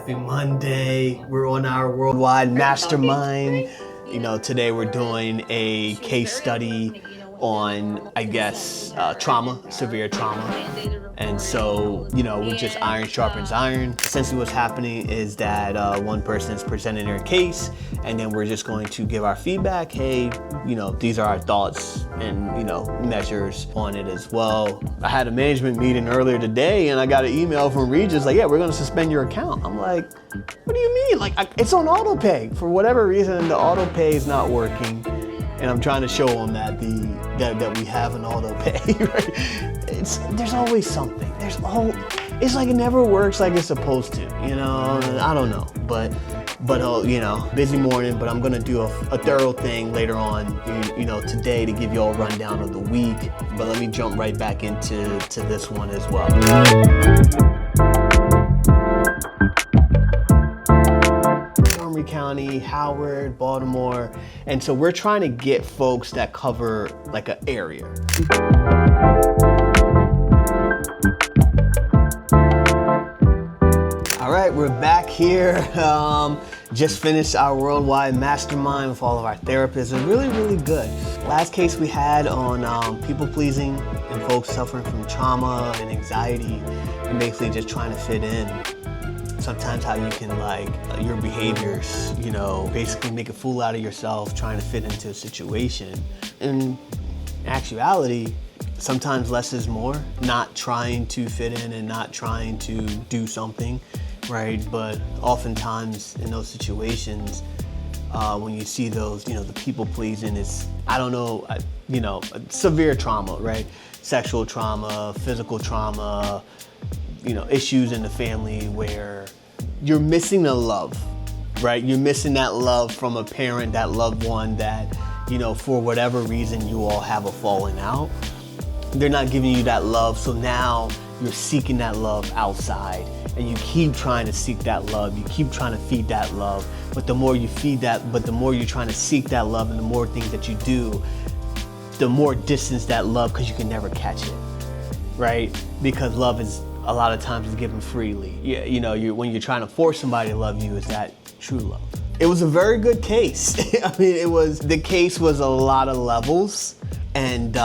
Happy Monday. We're on our worldwide mastermind. You know, today we're doing a case study on, I guess, trauma, severe trauma. And so, you know, we just iron sharpens iron. Essentially what's happening is that one person is presenting their case, and then we're just going to give our feedback. Hey, you know, these are our thoughts and, you know, measures on it as well. I had a management meeting earlier today and I got an email from Regis like, yeah, we're gonna suspend your account. I'm like, what do you mean? Like, it's on auto pay. For whatever reason, the auto pay is not working. And I'm trying to show them that that we have an auto pay, right? There's always something. It's like it never works like it's supposed to, you know? I don't know, but you know, busy morning, but I'm gonna do a thorough thing later on, you know, today to give you all a rundown of the week. But let me jump right back into this one as well. Montgomery County, Howard, Baltimore, and so we're trying to get folks that cover like an area. All right, we're back here. Just finished our worldwide mastermind with all of our therapists. It was really, really good. Last case we had on people pleasing and folks suffering from trauma and anxiety and basically just trying to fit in. Sometimes how you can, like, your behaviors, you know, basically make a fool out of yourself trying to fit into a situation. In actuality, sometimes less is more, not trying to fit in and not trying to do something, right? But oftentimes in those situations, when you see those, you know, the people pleasing is, I don't know, you know, severe trauma, right? Sexual trauma, physical trauma, you know, issues in the family where you're missing the love, right? You're missing that love from a parent, that loved one that, you know, for whatever reason you all have a falling out. They're not giving you that love, so now you're seeking that love outside, and you keep trying to seek that love. You keep trying to feed that love, but the more you feed that, but the more you're trying to seek that love, and the more things that you do, the more distance that love, because you can never catch it, right? Because love is a lot of times is given freely. Yeah, you know, when you're trying to force somebody to love you, is that true love? It was a very good case. I mean, the case was a lot of levels, and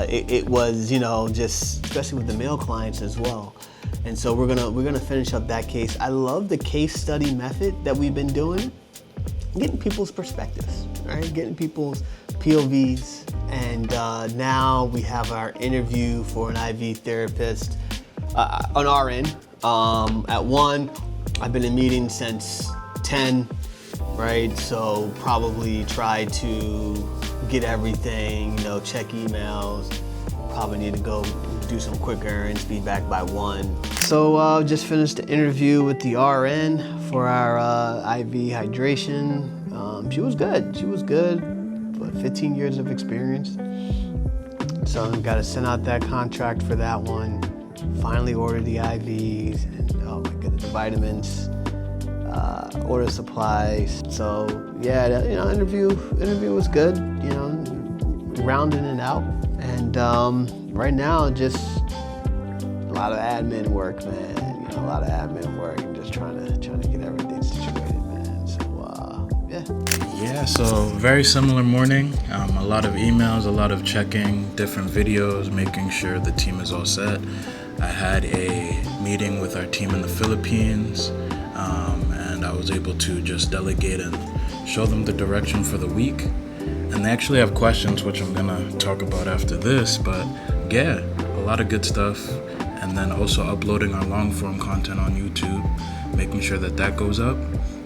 it was, you know, just especially with the male clients as well. And so we're gonna finish up that case. I love the case study method that we've been doing, getting people's perspectives, right? Getting people's POVs, and now we have our interview for an IV therapist on our end. At 1, I've been in meetings since 10, right? So probably try to get everything, you know, check emails. Probably need to go do some quick errands, be back by 1. So just finished the interview with the RN for our IV hydration. She was good. She was good. But 15 years of experience. So I've got to send out that contract for that one. Finally ordered the IVs, and oh my goodness, vitamins, order supplies. So yeah, you know, interview was good, you know, rounding it out. And right now, just a lot of admin work, man. You know, a lot of admin work, and just trying to get everything situated, man. So yeah. Yeah, so very similar morning. A lot of emails, a lot of checking different videos, making sure the team is all set. I had a meeting with our team in the Philippines, and I was able to just delegate and show them the direction for the week. And they actually have questions, which I'm gonna talk about after this, but yeah, a lot of good stuff. And then also uploading our long form content on YouTube, making sure that goes up.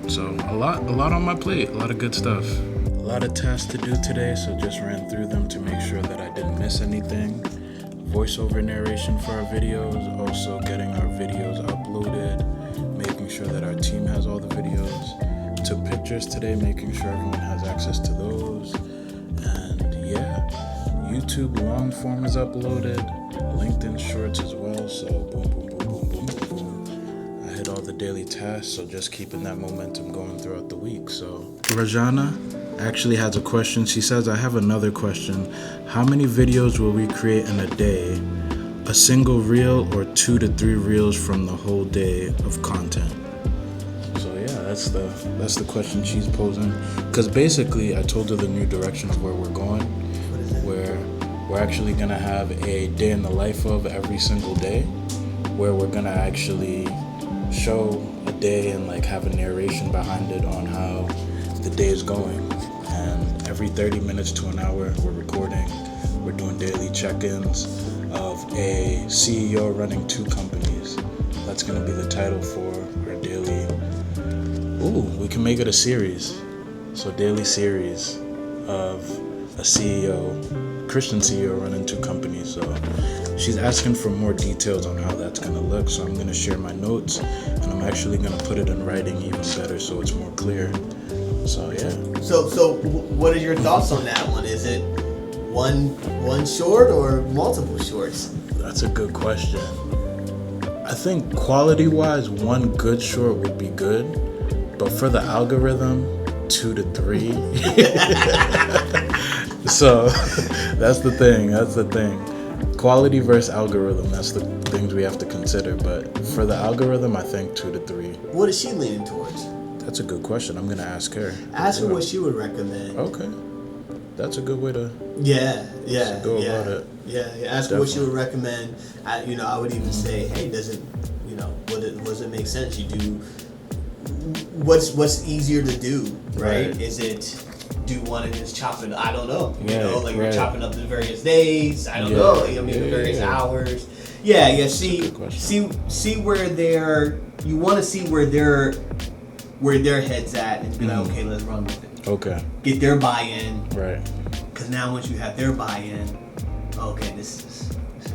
So a lot on my plate, a lot of good stuff. A lot of tasks to do today, so just ran through them to make sure that I didn't miss anything. Voiceover narration for our videos, also getting our videos uploaded, making sure that our team has all the videos. Took pictures today, making sure everyone has access to those. And yeah, YouTube long form is uploaded, LinkedIn shorts as well, so boom, boom, boom, boom, boom, boom, boom. I hit all the daily tasks, so just keeping that momentum going throughout the week. So Rajana actually has a question. She says, I have another question. How many videos will we create in a day? A single reel or 2 to 3 reels from the whole day of content? that's the question she's posing. Because basically, I told her the new direction of where we're going, where we're actually gonna have a day in the life of every single day, where we're gonna actually show a day and like have a narration behind it on how the day is going. And every 30 minutes to an hour, we're recording. We're doing daily check-ins of a CEO running 2 companies. That's gonna be the title for our daily. Ooh, we can make it a series. So daily series of a CEO, Christian CEO running 2 companies. So she's asking for more details on how that's gonna look. So I'm gonna share my notes, and I'm actually gonna put it in writing even better so it's more clear. So yeah. So what are your thoughts on that one? Is it one short or multiple shorts? That's a good question. I think quality-wise, 1 good short would be good, but for the algorithm, 2 to 3. So that's the thing. Quality versus algorithm, that's the things we have to consider. But for the algorithm, I think 2 to 3. What is she leaning towards? That's a good question. I'm gonna ask her. Ask her what she would recommend. Okay, that's a good way to go about it. Yeah. Ask her what she would recommend. I would even say, hey, does it make sense? You do what's easier to do, right? Is it do one and just chop it? I don't know. We're chopping up the various days. I don't know. The various hours. Yeah. See where they're. You want to see where their heads at, and be like, okay, let's run with it. Okay. Get their buy-in. Right. Because now once you have their buy-in, okay, this is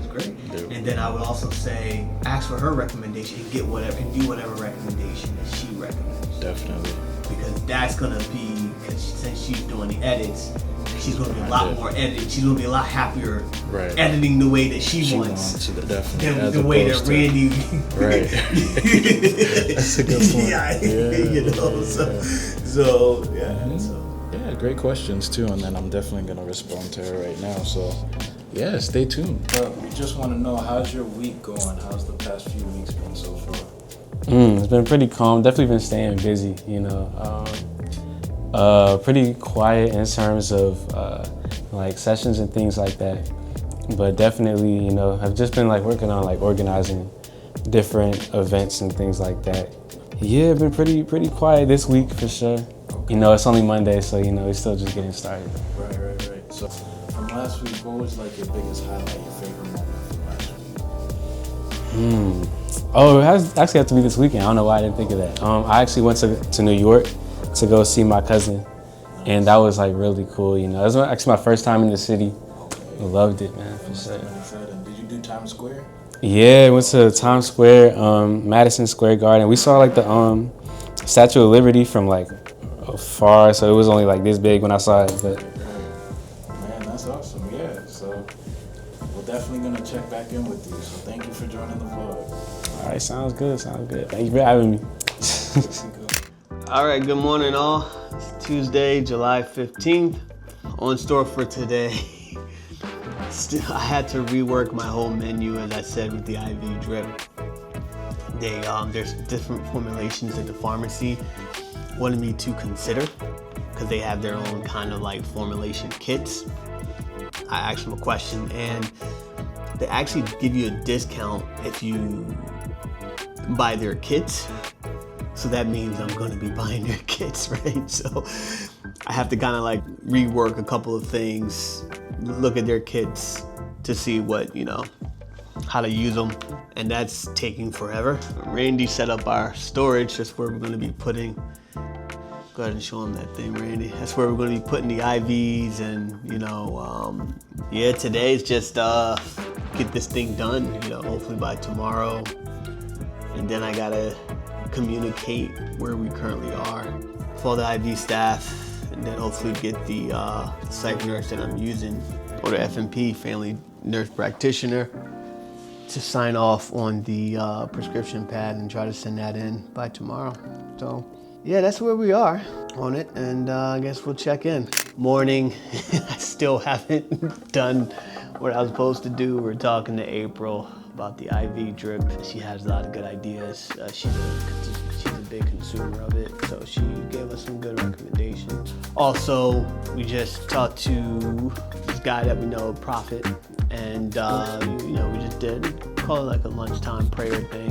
great. Yep. And then I would also say, ask for her recommendation and do whatever recommendation that she recommends. Definitely. Because that's gonna be, because since she's doing the edits, she's gonna be a lot more editing. She's gonna be a lot happier editing the way that she wants than the way that Randy. Right. That's a good point. Yeah, great questions too, and then I'm definitely gonna respond to her right now. So, yeah, stay tuned. But we just want to know, how's your week going? How's the past few weeks been so far? It's been pretty calm. Definitely been staying busy. Pretty quiet in terms of like sessions and things like that. But definitely, I've just been like working on like organizing different events and things like that. Yeah, been pretty quiet this week for sure. Okay. It's only Monday, so we're still just getting started. Right. So from last week, what was like your biggest highlight, your favorite moment from last week? Oh, it has actually have to be this weekend. I don't know why I didn't think of that. I actually went to New York to go see my cousin, and that was like really cool. It was actually my first time in the city. I loved it, man, for sure. Did you do Times Square? Yeah, went to Times Square, Madison Square Garden. We saw like the Statue of Liberty from like afar, so it was only like this big when I saw it. But man, that's awesome. Yeah, so we're definitely gonna check back in with you. So thank you for joining the vlog. All right, sounds good. Thank you for having me. All right, good morning all. It's Tuesday, July 15th. On store for today. I had to rework my whole menu, as I said, with the IV drip. There's different formulations that the pharmacy wanted me to consider, because they have their own kind of like formulation kits. I asked them a question, and they actually give you a discount if you buy their kits. So that means I'm going to be buying their kits, right? So I have to kind of like rework a couple of things, look at their kits to see what, how to use them. And that's taking forever. Randy set up our storage. That's where we're going to be putting, go ahead and show him that thing, Randy. That's where we're going to be putting the IVs and, today's just get this thing done, hopefully by tomorrow. And then I got to communicate where we currently are for all the IV staff, and then hopefully get the psych nurse that I'm using, or the FNP, family nurse practitioner, to sign off on the prescription pad and try to send that in by tomorrow. So yeah, that's where we are on it, and I guess we'll check in. Morning, I still haven't done what I was supposed to do. We're talking to April about the IV drip. She has a lot of good ideas. She's a big consumer of it, so she gave us some good recommendations. Also, we just talked to this guy that we know, Prophet, and we just did call it like a lunchtime prayer thing.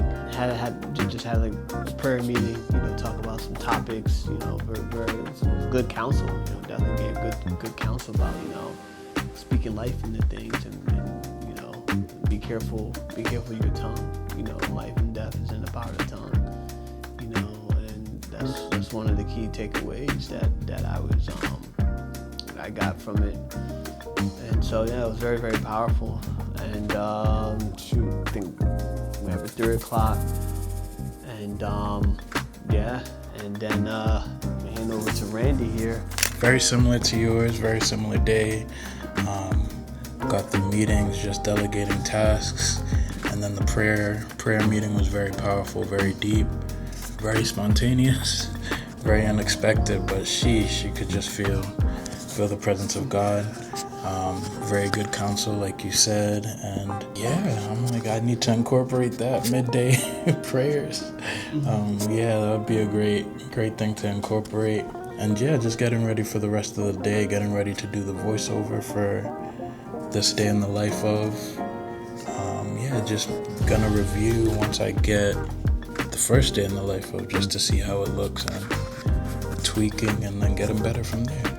Just had like a prayer meeting, talk about some topics, very some good counsel. Definitely gave good counsel about speaking life into things and be careful your tongue. Life and death is in the power of the tongue. And that's one of the key takeaways that I got from it. And so it was very, very powerful. And I think we have at 3 o'clock. And and then hand over to Randy here. Very similar to yours, very similar day. Got the meetings, just delegating tasks, and then the prayer meeting was very powerful, very deep, very spontaneous, very unexpected, but she could just feel the presence of God. Very good counsel, like you said, and I'm like, I need to incorporate that midday prayers. That would be a great thing to incorporate. And just getting ready for the rest of the day, getting ready to do the voiceover for this day in the life of. Just gonna review once I get the first day in the life of, just to see how it looks and tweaking, and then getting better from there.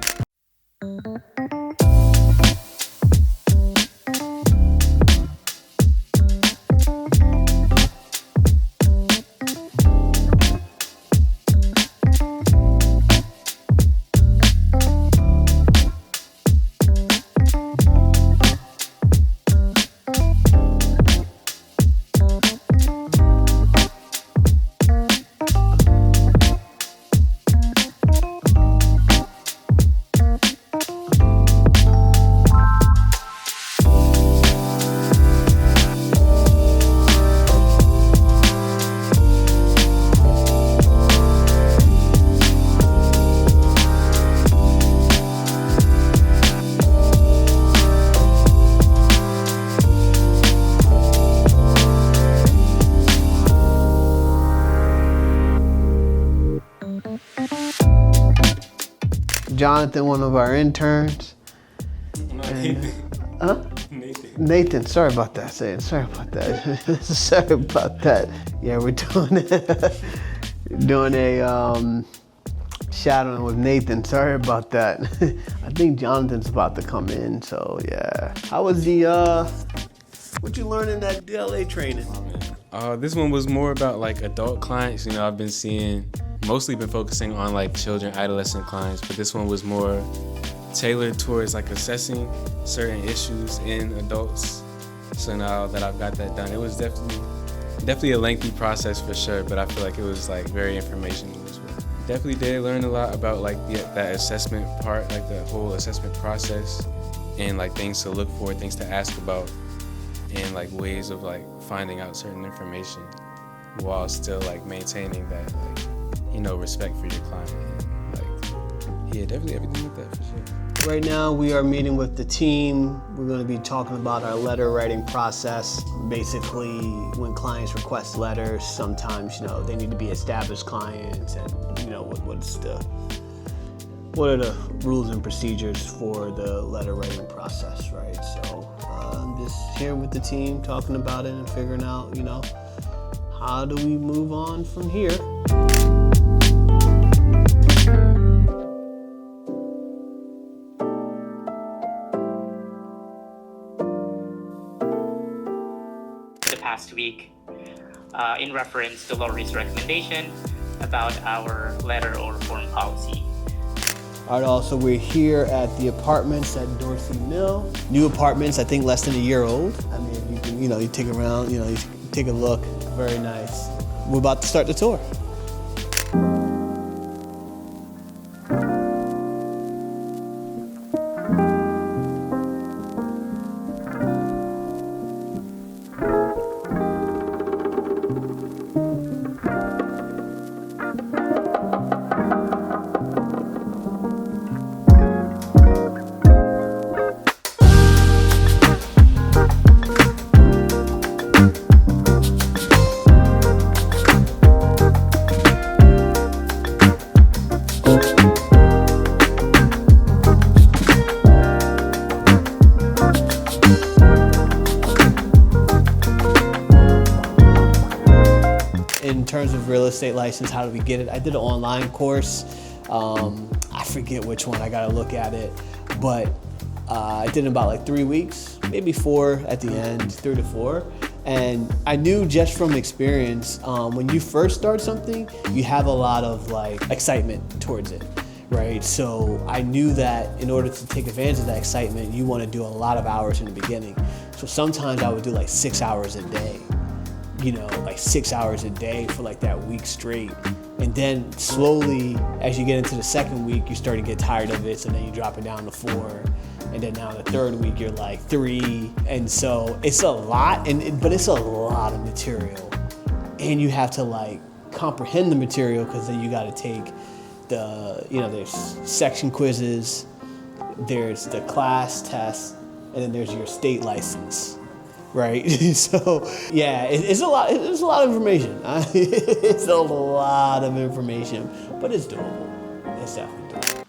Jonathan, one of our interns. Nathan, sorry about that. Sorry about that. Yeah, we're doing a shadowing with Nathan. Sorry about that. I think Jonathan's about to come in, so yeah. How was what you learned in that DLA training? This one was more about like adult clients. I've mostly been focusing on like children, adolescent clients, but this one was more tailored towards like assessing certain issues in adults. So now that I've got that done, it was definitely a lengthy process for sure, but I feel like it was like very informational as well. Definitely did learn a lot about like that assessment part, like the whole assessment process, and like things to look for, things to ask about, and like ways of like finding out certain information while still like maintaining that like respect for your client. And, definitely everything like that for sure. Right now we are meeting with the team. We're going to be talking about our letter writing process. Basically, when clients request letters, sometimes they need to be established clients, and what are the rules and procedures for the letter writing process, right? So I'm just here with the team talking about it and figuring out, how do we move on from here? Past week in reference to Lori's recommendation about our letter or form policy. All right, also we're here at the apartments at Dorsey Mill. New apartments, I think less than a year old. I mean, you can, you take around, you take a look, very nice. We're about to start the tour. terms of real estate license, how do we get it? I did an online course. I forget which one, I gotta look at it. But I did it in about like 3 weeks, maybe 4 at the end, 3 to 4. And I knew just from experience, when you first start something, you have a lot of like excitement towards it, right? So I knew that in order to take advantage of that excitement, you want to do a lot of hours in the beginning. So sometimes I would do like 6 hours a day, like 6 hours a day for like that week straight. And then slowly, as you get into the second week, you start to get tired of it, so then you drop it down to 4. And then now the third week, you're like 3. And so it's a lot, but it's a lot of material. And you have to like comprehend the material, because then you got to take there's section quizzes, there's the class test, and then there's your state license, right? So yeah, it's a lot. It's a lot of information. It's a lot of information, but it's doable. It's definitely doable.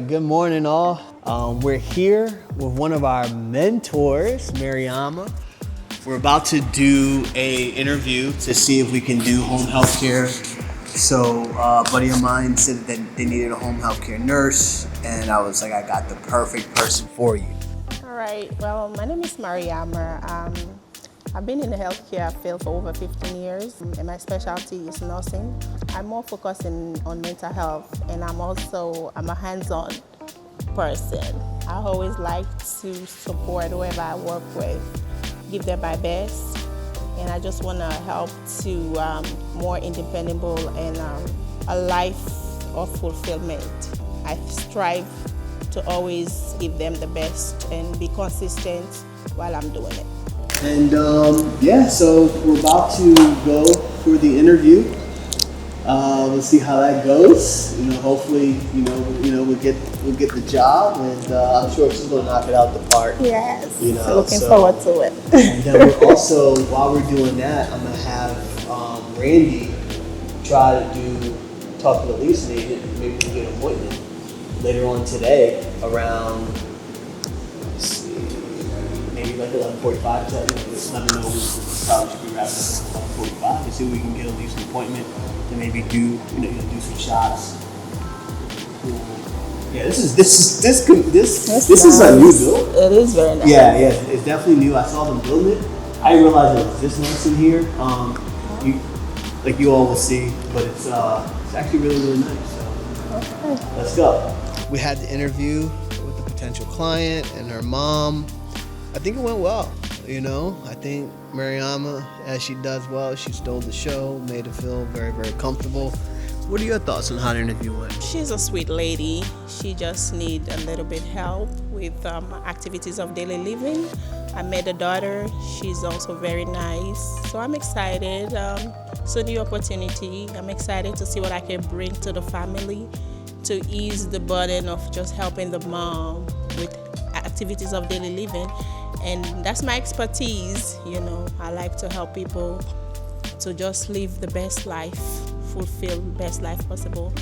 Good morning, all. We're here with one of our mentors, Mariama. We're about to do a interview to see if we can do home health care. So a buddy of mine said that they needed a home health care nurse, and I was like, I got the perfect person for you. All right. Well, my name is Mariama. I've been in the healthcare field for over 15 years, and my specialty is nursing. I'm more focused on mental health, and I'm a hands-on person. I always like to support whoever I work with, give them my best, and I just want to help to more independent and a life of fulfillment. I strive to always give them the best and be consistent while I'm doing it. And so we're about to go for the interview. We'll see how that goes. Hopefully, we'll get the job, and I'm sure she's gonna knock it out the park. Yes. Looking forward to it. And then we're also, while we're doing that, I'm gonna have Randy try to talk to the leasing agent. Maybe we can get an appointment later on today around. Maybe like 11:45. So just let me know. We probably should be wrapping up at 11:45 to see if we can get at least an appointment to maybe do some shots. Yeah, this is a new build. It is very nice. Yeah, it's definitely new. I saw them building it. I didn't realize there was this nice in here. You all will see, but it's actually really, really nice. So okay. Let's go. We had the interview with the potential client and her mom. I think it went well. I think Mariama, as she does well, she stole the show, made her feel very, very comfortable. What are your thoughts on how the interview went? She's a sweet lady. She just needs a little bit help with activities of daily living. I met the daughter. She's also very nice. So I'm excited. It's a new opportunity. I'm excited to see what I can bring to the family to ease the burden of just helping the mom with activities of daily living. And that's my expertise. I like to help people to just live the best life, fulfill the best life possible.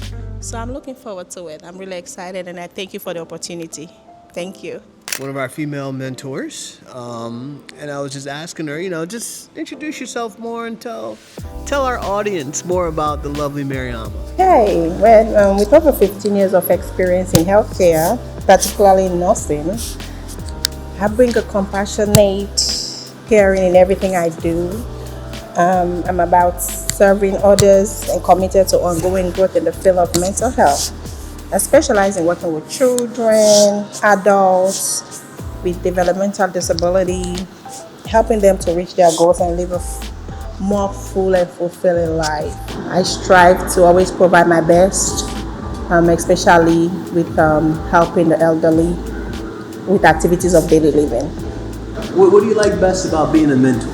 So I'm looking forward to it. I'm really excited, and I thank you for the opportunity. Thank you. One of our female mentors, and I was just asking her, just introduce yourself more and tell our audience more about the lovely Mariama. Hey, with over 15 years of experience in healthcare, particularly in nursing, I bring a compassionate, caring in everything I do. I'm about serving others and committed to ongoing growth in the field of mental health. I specialize in working with children, adults with developmental disability, helping them to reach their goals and live a more full and fulfilling life. I strive to always provide my best, especially with helping the elderly with activities of daily living. What do you like best about being a mentor?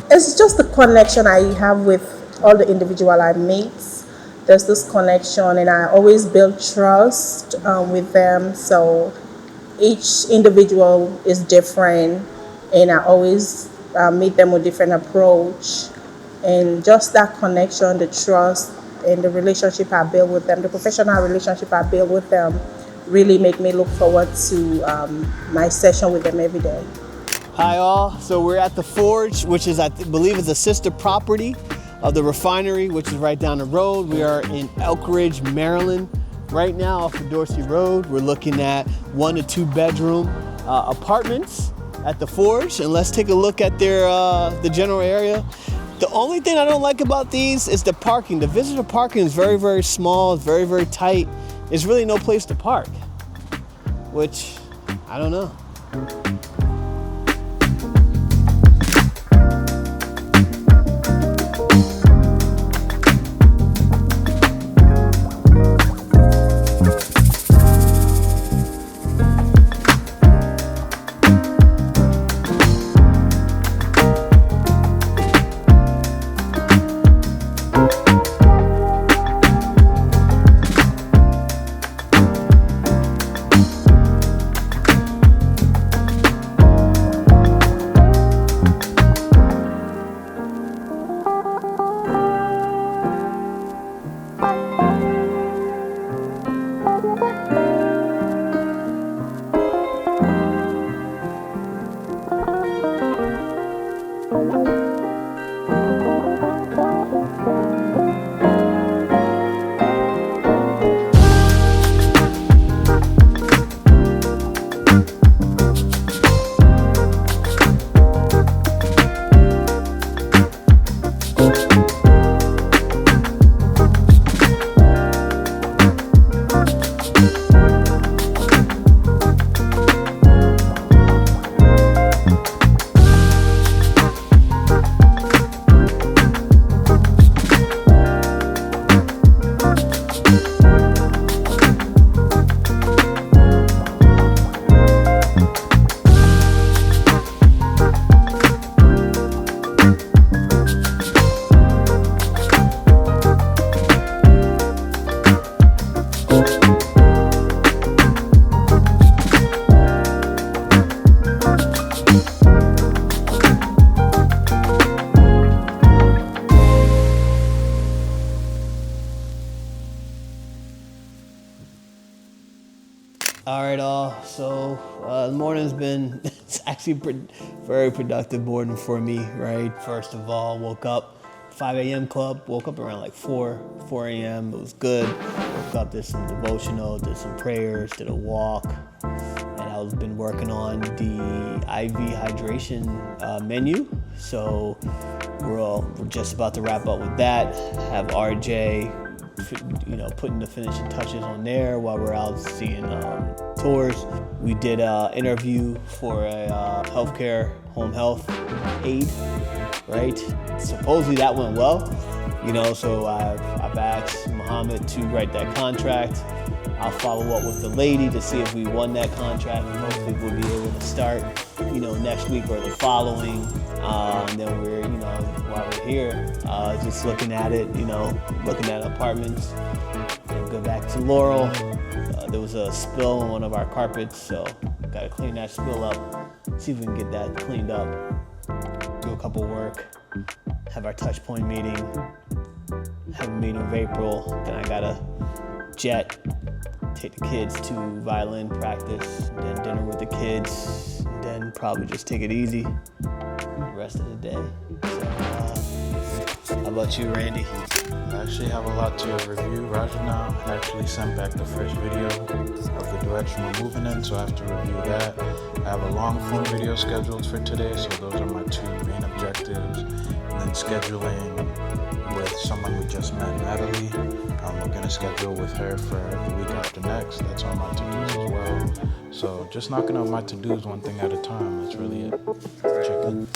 It's just the connection I have with all the individual I meet. There's this connection, and I always build trust with them. So each individual is different, and I always meet them with different approach. And just that connection, the trust, and the relationship I build with them, the professional relationship I build with them, really make me look forward to my session with them every day. Hi all, so we're at the Forge, which is, I believe, is a sister property of the refinery, which is right down the road. We are in Elk Ridge, Maryland, right now off of Dorsey Road. We're looking at 1 to 2 bedroom apartments at the Forge, and let's take a look at their the general area. The only thing I don't like about these is the parking. The visitor parking is very, very small, it's very, very tight. There's really no place to park, which I don't know. all. So the morning's been, it's actually very productive morning for me, right? First of all, woke up, 5 a.m. club, woke up around like 4 a.m. It was good. Woke up, did some devotional, did some prayers, did a walk. And I've been working on the IV hydration menu. So we're just about to wrap up with that. Have RJ, putting the finishing touches on there while we're out seeing tours. We did an interview for a healthcare home health aide, right? Supposedly that went well, so I've asked Muhammad to write that contract. I'll follow up with the lady to see if we won that contract, and hopefully we'll be able to start, next week or the following. And then we're, while we're here, just looking at it, looking at apartments. And go back to Laurel. There was a spill on one of our carpets, so gotta clean that spill up. See if we can get that cleaned up. Do a couple work. Have our touch point meeting. Have a meeting with April. Then I gotta jet. Take the kids to violin practice, then dinner with the kids, then probably just take it easy the rest of the day. So, how about you, Randy? I actually have a lot to review. Rajana actually sent back the first video of the direction we're moving in, so I have to review that. I have a long form video scheduled for today, so those are my two main objectives. And then scheduling with someone we just met, Natalie. We're going to schedule with her for the week after next. That's on my to-dos as well. So just knocking out my to-dos one thing at a time. That's really it. Check in.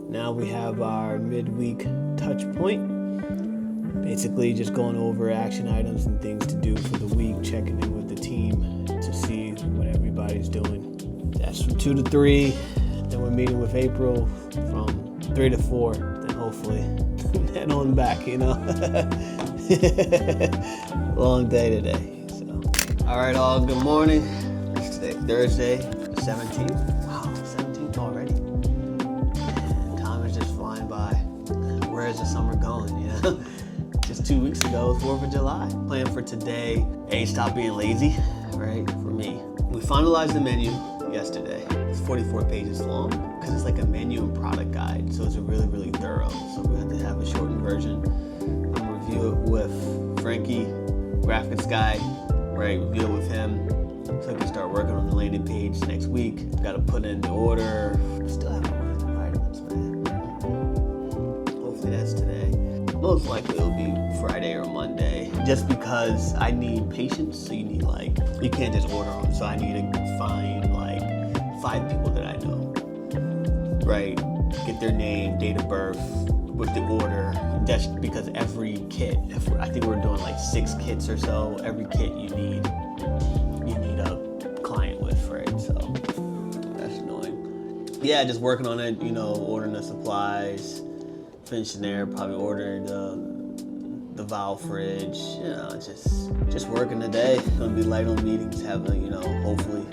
Now we have our midweek touch point. Basically just going over action items and things to do for the week, checking in with the team to see what everybody's doing. That's from 2 to 3. Then we're meeting with April from 3 to 4. Then hopefully head on back, you know. Long day today. So, all right, all. Good morning. It's today, Thursday, 17th. Wow, 17th already. Man, time is just flying by. Where is the summer going? You know. Just 2 weeks ago, it was 4th of July. Plan for today: A, stop being lazy, right, for me. We finalized the menu yesterday. It's 44 pages long because it's like a menu and product guide, so it's really, really thorough. So we had to have a shortened version. I'm gonna review it with Frankie, graphics guy, right? Review it with him, so I can start working on the landing page next week. Got to put in the order. Still haven't ordered the vitamins, man. Hopefully that's today. Most likely it'll be Friday or Monday, just because I need patience. So you need you can't just order them. So I need to find 5 people that I know, right? Get their name, date of birth, with the order. That's because every kit, I think we're doing 6 kits or so. Every kit you need a client with, right? So that's annoying. Yeah, just working on it. Ordering the supplies, finishing there. Probably ordering the valve fridge. Just working today. Gonna be light on meetings. Having hopefully.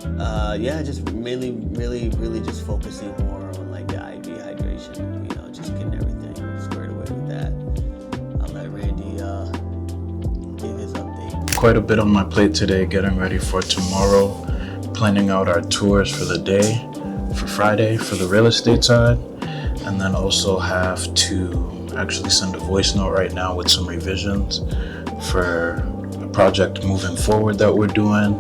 Just mainly, really just focusing more on the IV hydration. Just getting everything squared away with that. I'll let Randy give his update. Quite a bit on my plate today, getting ready for tomorrow, planning out our tours for the day, for Friday, for the real estate side, and then also have to actually send a voice note right now with some revisions for a project moving forward that we're doing.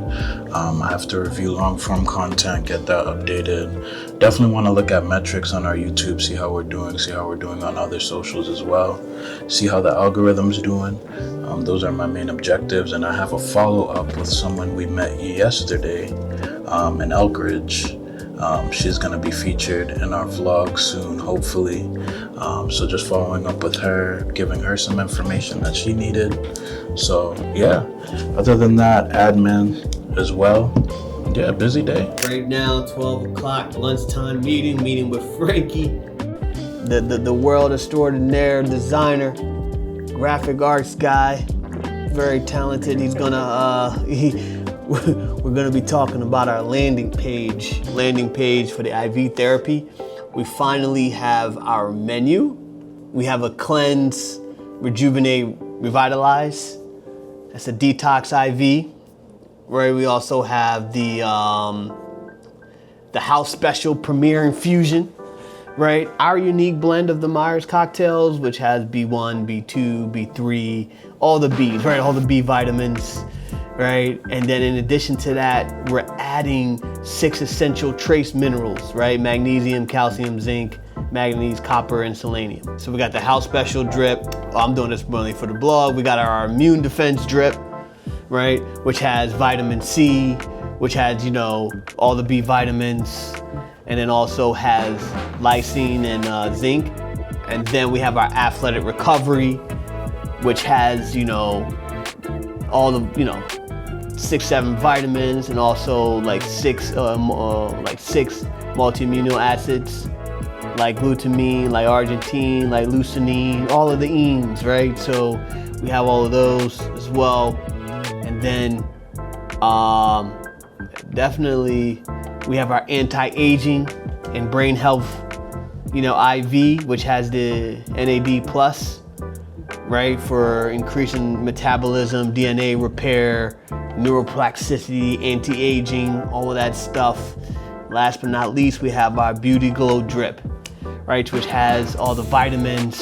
I have to review long form content, get that updated. Definitely want to look at metrics on our YouTube, see how we're doing on other socials as well, see how the algorithm's doing. Those are my main objectives, and I have a follow-up with someone we met yesterday in Elkridge. She's going to be featured in our vlog soon, hopefully. So just following up with her, giving her some information that she needed. So yeah, other than that, admin as well. Yeah, busy day. Right now, 12 o'clock, lunchtime meeting with Frankie, the world extraordinaire designer, graphic arts guy, very talented. He's gonna, we're gonna be talking about our landing page for the IV therapy. We finally have our menu. We have a cleanse, rejuvenate, revitalize. That's a detox IV. Right, we also have the house special premier infusion, right? Our unique blend of the Myers cocktails, which has B1, B2, B3, all the Bs, right? All the B vitamins, right? And then in addition to that, we're adding 6 essential trace minerals, right? Magnesium, calcium, zinc, manganese, copper, and selenium. So we got the house special drip. I'm doing this mainly for the blog. We got our immune defense drip, right, which has vitamin C, which has, all the B vitamins, and then also has lysine and zinc. And then we have our athletic recovery, which has, all the, 6, 7 vitamins, and also 6 multi-amino acids, like glutamine, like arginine, like leucine, all of the enes, right? So we have all of those as well. And then definitely we have our anti-aging and brain health, IV, which has the NAD+, right, for increasing metabolism, DNA repair, neuroplasticity, anti-aging, all of that stuff. Last but not least, we have our Beauty Glow Drip, right, which has all the vitamins.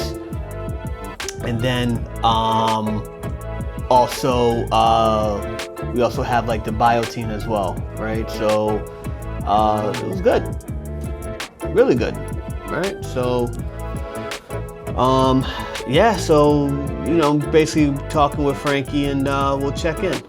And then also, we also have the biotin as well, right? So it was good, really good, right? So so basically talking with Frankie, and we'll check in.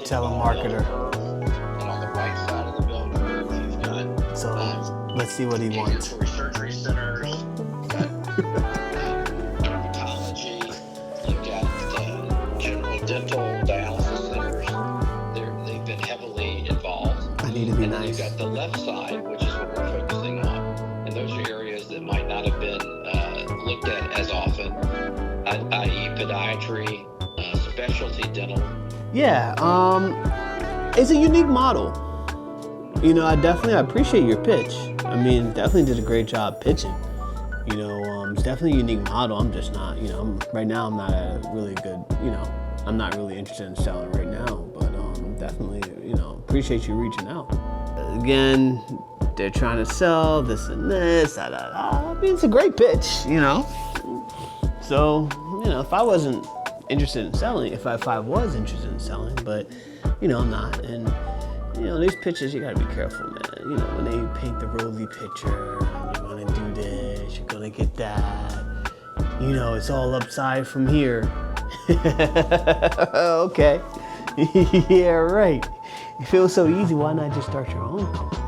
Telemarketer. And on the right side of the building, he's got So let's see what he wants. ambulatory surgery centers, you've got dermatology, you've got general dental, dialysis left side, which is what we're focusing on. And those are areas that might not have been looked at as often, i.e. podiatry, specialty dental. Yeah, it's a unique model. You know, I appreciate your pitch. I mean, definitely did a great job pitching. You know, it's definitely a unique model. I'm just not, you know, right now I'm not at a really good, you know, I'm not really interested in selling right now, but definitely, you know, appreciate you reaching out. Again, they're trying to sell this and this, da, da, da. I mean, it's a great pitch, you know. So, you know, if I wasn't interested in selling, if I was interested in selling, but, you know, I'm not. And, you know, these pitches, you gotta be careful, man. You know, when they paint the rosy picture, you're gonna do this, you're gonna get that. You know, it's all upside from here. Okay. Yeah, right. It feels so easy, why not just start your own company?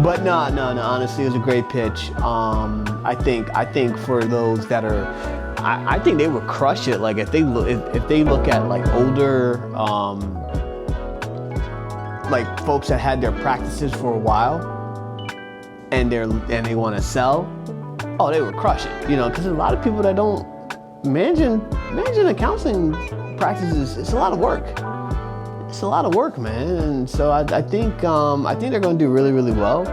But no, honestly, it was a great pitch. I think for those that are, I think they would crush it. Like if they look at like older, like folks that had their practices for a while, and they want to sell, oh, they would crush it. You know, because there's a lot of people that don't managing a counseling practices. It's a lot of work. It's a lot of work, man. And so I think they're going to do really, really well.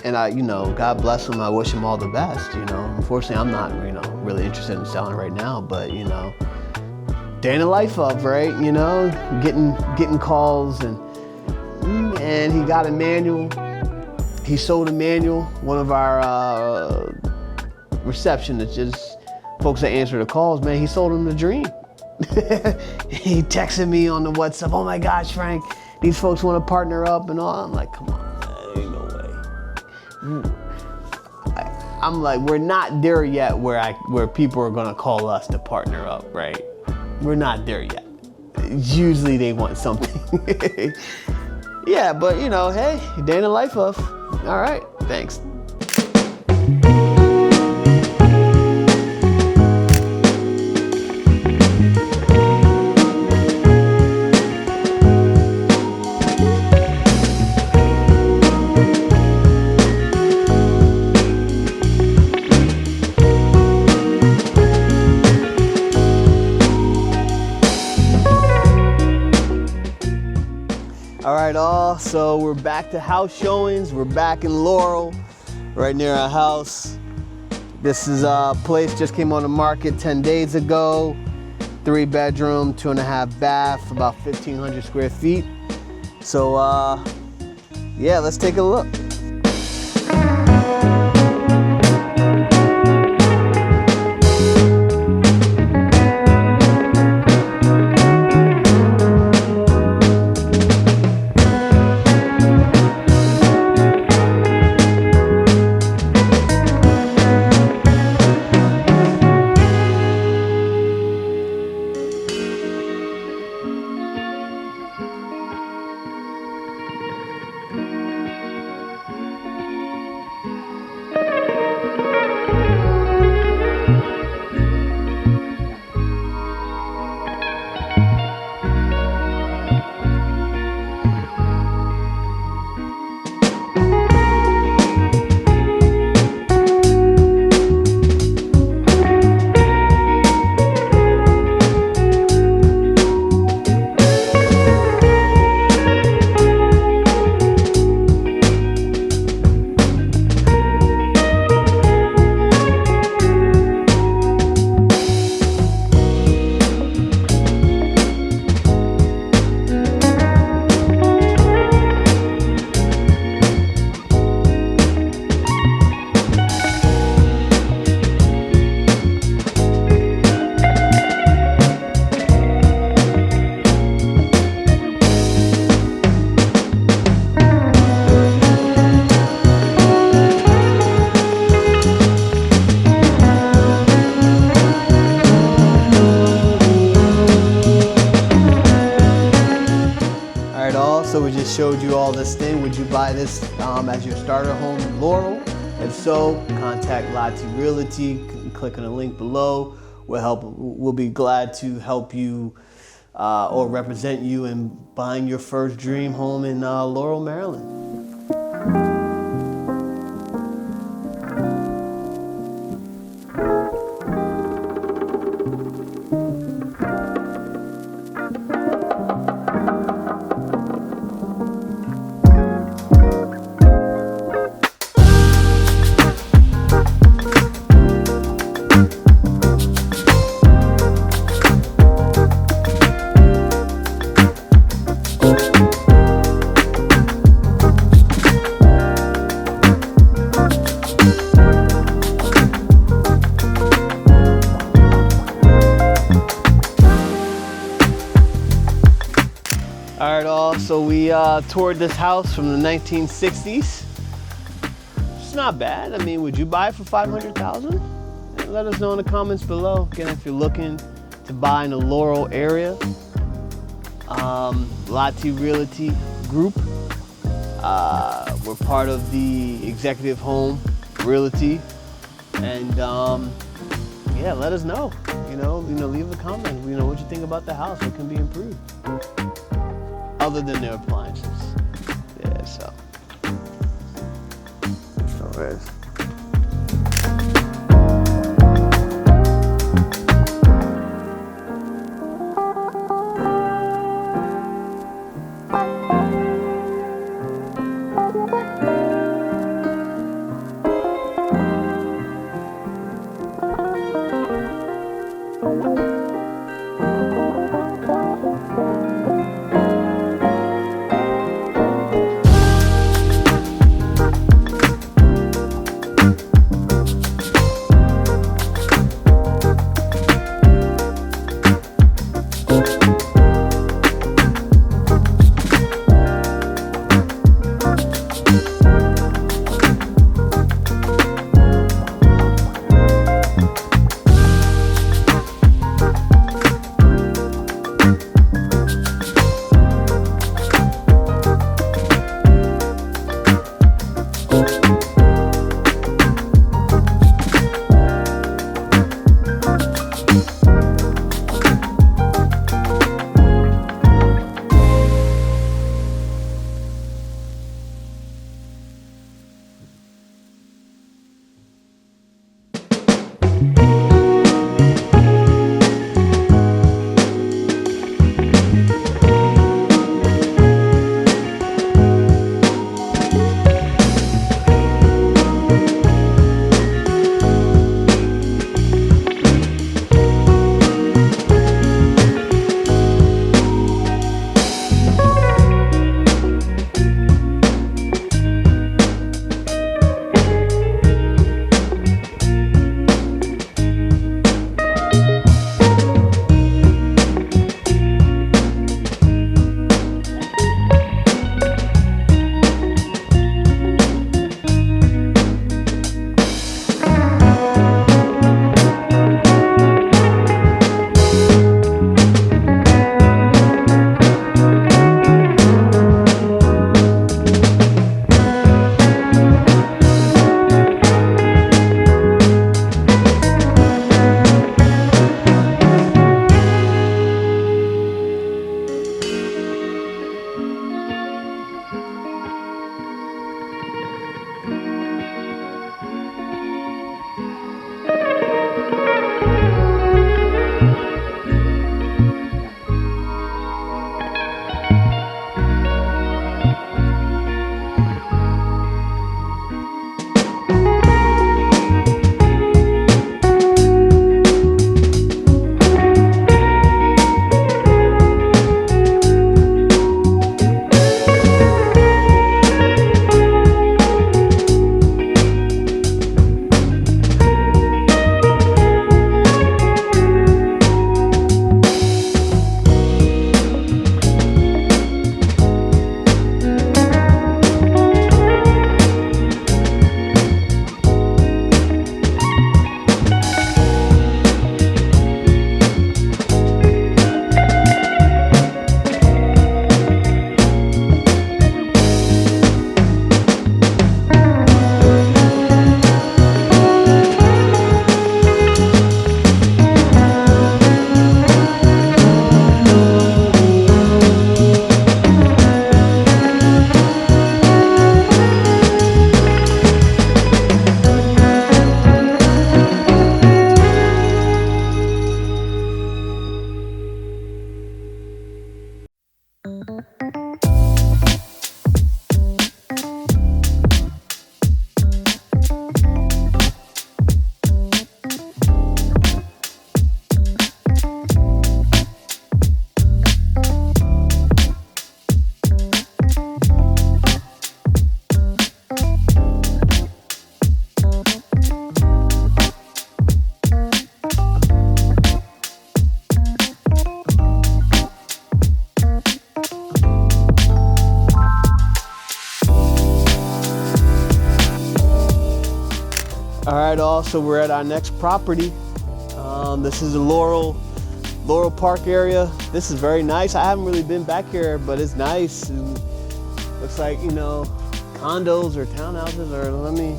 And you know, God bless them. I wish them all the best. You know, unfortunately, I'm not, you know, really interested in selling right now. But you know, day in the life of, right? You know, getting calls and he got a manual. He sold a manual. One of our receptionists, just folks that answer the calls, man, he sold them the dream. He texted me on the WhatsApp, oh my gosh, Frank, these folks want to partner up and all. I'm like, come on, man, ain't no way. I'm like, we're not there yet where people are gonna call us to partner up, right? We're not there yet. Usually they want something. Yeah, but you know, hey, day in the life of. All right, thanks. All right, all. So we're back to house showings. We're back in Laurel, right near our house. This is a place just came on the market 10 days ago. 3-bedroom, 2.5 bath, about 1,500 square feet. So yeah, let's take a look. So we just showed you all this thing. Would you buy this as your starter home in Laurel? If so, contact Lati Realty. Click on the link below. We'll be glad to help you or represent you in buying your first dream home in Laurel, Maryland. All right, all. So we toured this house from the 1960s. It's not bad. I mean, would you buy it for $500,000? Let us know in the comments below. Again, if you're looking to buy in the Laurel area, Lati Realty Group. We're part of the Executive Home Realty, and yeah, let us know. Leave a comment. What you think about the house. What can be improved, other than their appliances. Yeah, so. All right. All right, also we're at our next property. This is the Laurel Park area. This is very nice. I haven't really been back here, but it's nice. And looks like, you know, condos or townhouses, or let me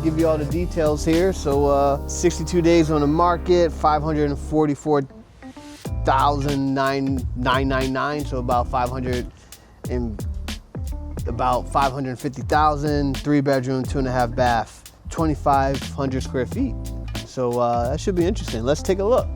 give you all the details here. So 62 days on the market, 544,999, so about 550,000, 3-bedroom, 2.5 bath, 2,500 square feet. So that should be interesting. Let's take a look.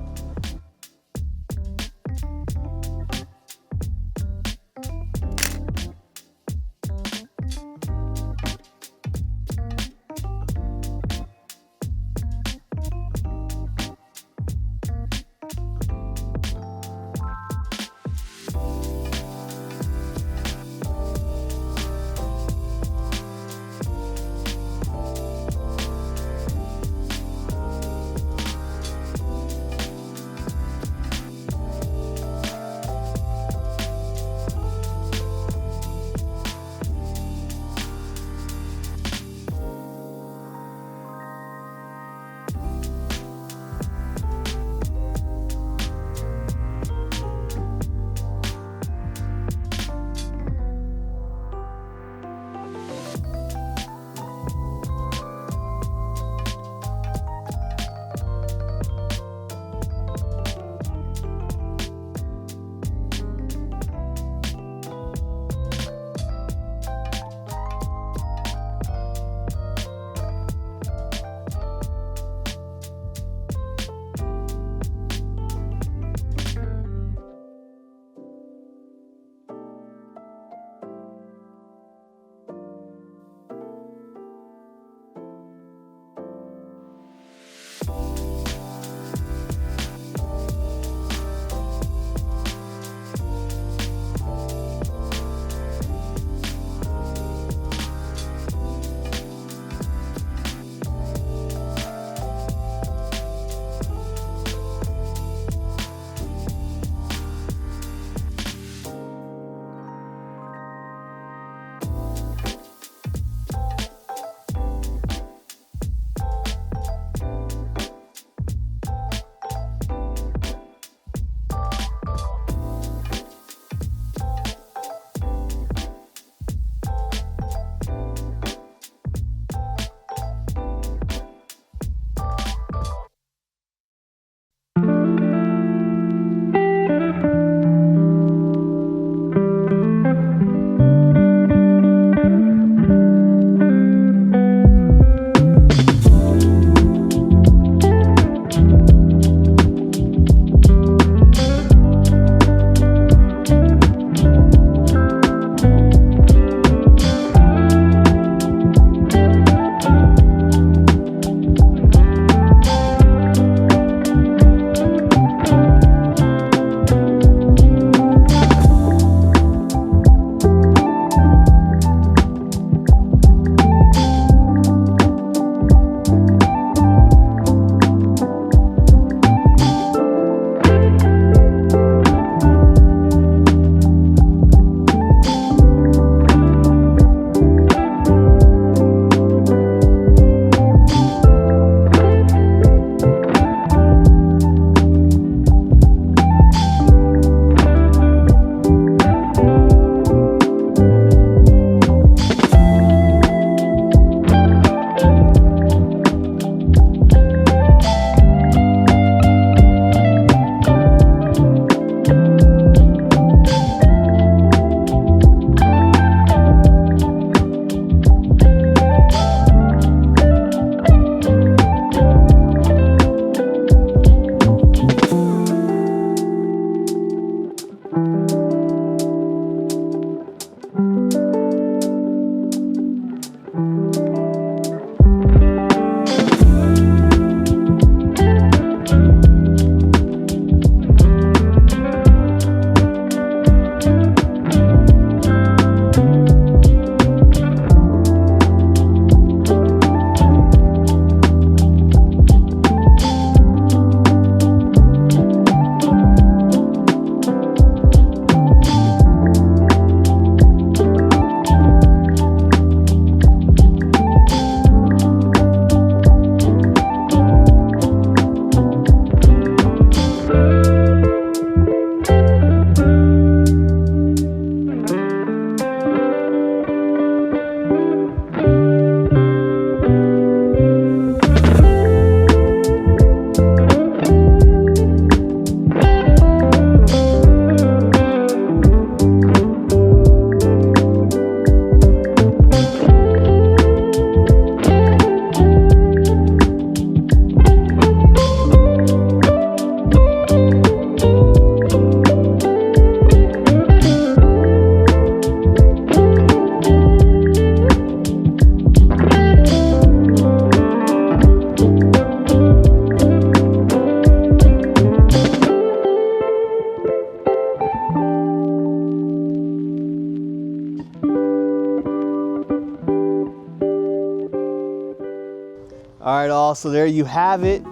All right, all. So there you have it.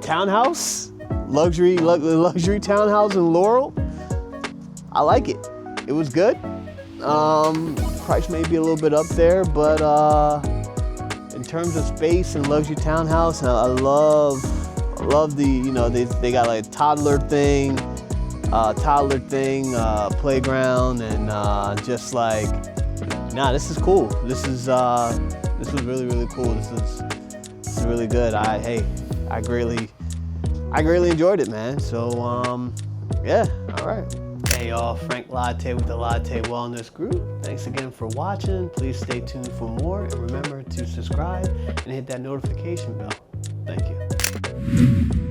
Townhouse, luxury townhouse in Laurel. I like it. It was good. Price may be a little bit up there, but in terms of space and luxury townhouse, I love the, you know, they got like a toddler thing, playground, and just like, nah, this is cool. This was really, really cool. This is really good. I greatly enjoyed it, man. So yeah, all right. Hey y'all, Frank Latte with the Latte Wellness Group. Thanks again for watching. Please stay tuned for more, and remember to subscribe and hit that notification bell. Thank you.